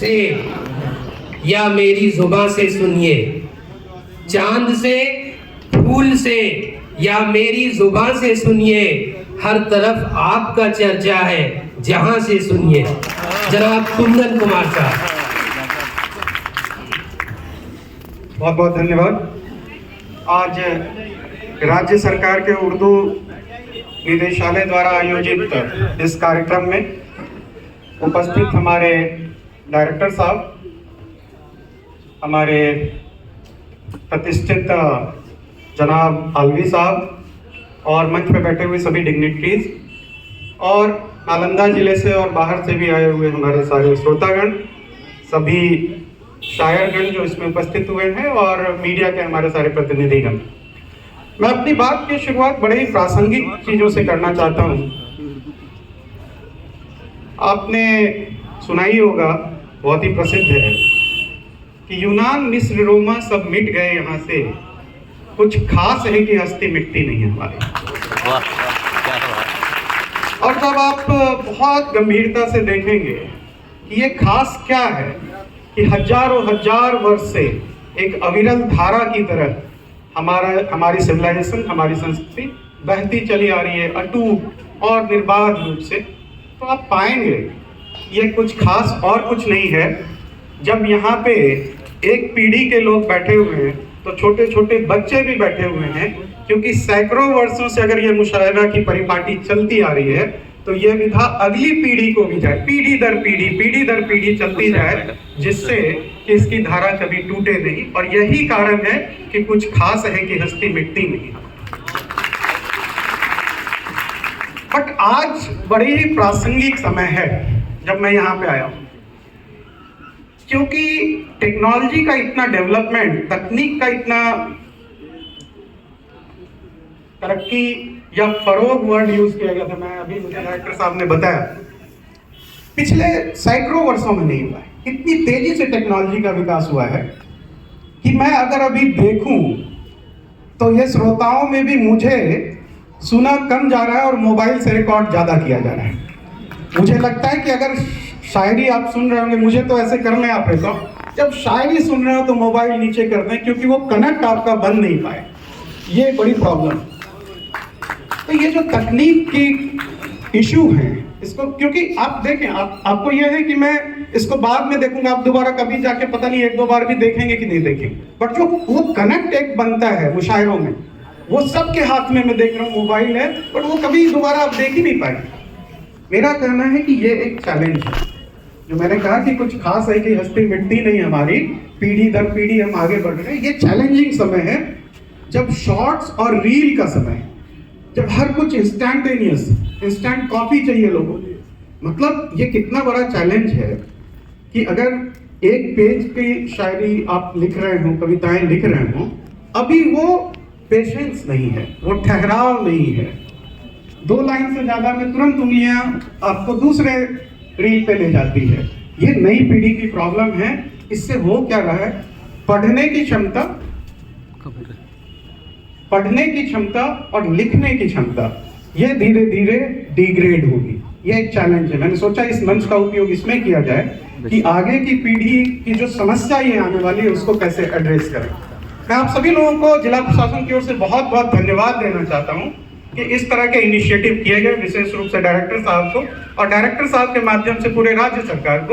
से या मेरी जुबां से सुनिए, चांद से फूल से या मेरी जुबां से सुनिए, हर तरफ आपका चर्चा है, जहां से सुनिए। जनाब कुंदन कुमार साहब। बहुत बहुत धन्यवाद। आज राज्य सरकार के उर्दू निदेशालय द्वारा आयोजित इस कार्यक्रम में उपस्थित हमारे डायरेक्टर साहब, हमारे प्रतिष्ठित जनाब आलवी साहब और मंच पर बैठे हुए सभी डिग्निटरीज और नालंदा जिले से और बाहर से भी आए हुए हमारे सारे श्रोतागण, सभी शायरगण जो इसमें उपस्थित हुए हैं और मीडिया के हमारे सारे प्रतिनिधिगण। मैं अपनी बात की शुरुआत बड़े ही प्रासंगिक चीजों से करना चाहता हूं। आपने सुना ही होगा, बहुत ही प्रसिद्ध है कि यूनान, मिस्र, रोमा सब मिट गए यहाँ से, कुछ खास है कि हस्ती मिटती नहीं है हमारी। और जब आप बहुत गंभीरता से देखेंगे कि ये खास क्या है कि हजारों हजार वर्ष से एक अविरल धारा की तरह हमारी सिविलाइजेशन, हमारी संस्कृति बहती चली आ रही है अटूट और निर्बाध रूप से, तो आप पाएंगे ये कुछ खास और कुछ नहीं है। जब यहाँ पे एक पीढ़ी के लोग बैठे हुए हैं तो छोटे छोटे बच्चे भी बैठे हुए हैं, क्योंकि सैकड़ों वर्षों से अगर ये मुशायरा की परिपाटी चलती आ रही है तो ये विधा अगली पीढ़ी को भी जाए, पीढ़ी दर पीढ़ी चलती जाए, जिससे कि इसकी धारा कभी टूटे नहीं। और यही कारण है कि कुछ खास है कि हस्ती मिटती नहीं। बट आज बड़ी ही प्रासंगिक समय है जब मैं यहाँ पे आया हूँ, क्योंकि टेक्नोलॉजी का इतना डेवलपमेंट, तकनीक का इतना तरक्की या फरोग वर्ड यूज किया गया था, मैं अभी मुझे डायरेक्टर साहब ने बताया, पिछले सैकड़ों वर्षों में नहीं हुआ है। इतनी तेजी से टेक्नोलॉजी का विकास हुआ है कि मैं अगर अभी देखूं तो ये श्रोताओं में भी मुझे सुना कम जा रहा है और मोबाइल से रिकॉर्ड ज्यादा किया जा रहा है। मुझे लगता है कि अगर शायरी आप सुन रहे होंगे, मुझे तो ऐसे करने आप रहता हूँ, जब शायरी सुन रहे हो तो मोबाइल नीचे कर दें, क्योंकि वो कनेक्ट आपका बन नहीं पाए। ये बड़ी प्रॉब्लम। तो ये जो तकनीक की इशू है, इसको क्योंकि आप देखें, आपको ये है कि मैं इसको बाद में देखूंगा, आप दोबारा कभी जाके पता नहीं एक दो बार भी देखेंगे कि नहीं देखेंगे, बट जो वो कनेक्ट एक बनता है मुशायरों में, वो सबके हाथ में मैं देख रहा हूँ मोबाइल है, बट वो कभी दोबारा आप देख ही नहीं पाएंगे। मेरा कहना है कि ये एक चैलेंज है। जो मैंने कहा कि कुछ खास है कि हस्ती मिटती नहीं हमारी, पीढ़ी दर पीढ़ी हम आगे बढ़ रहे हैं। ये चैलेंजिंग समय है, जब शॉर्ट्स और रील का समय है, जब हर कुछ इंस्टेंटेनियस, इंस्टेंट कॉपी चाहिए लोगों को। मतलब ये कितना बड़ा चैलेंज है कि अगर एक पेज की शायरी आप लिख रहे हो, कविताएं लिख रहे हो, अभी वो पेशेंस नहीं है, वो ठहराव नहीं है। 2 लाइन से ज्यादा में तुरंत उंगलियां आपको दूसरे रील पे ले जाती है। ये नई पीढ़ी की प्रॉब्लम है। इससे हो क्या रहा है, पढ़ने की क्षमता और लिखने की क्षमता, ये धीरे धीरे डिग्रेड होगी। ये एक चैलेंज है। मैंने सोचा इस मंच का उपयोग इसमें किया जाए कि आगे की पीढ़ी की जो समस्या ये आने वाली है उसको कैसे एड्रेस करें। मैं आप सभी लोगों को जिला प्रशासन की ओर से बहुत बहुत धन्यवाद देना चाहता हूँ कि इस तरह के इनिशिएटिव किए गए, विशेष रूप से डायरेक्टर साहब को और डायरेक्टर साहब के माध्यम से पूरे राज्य सरकार को।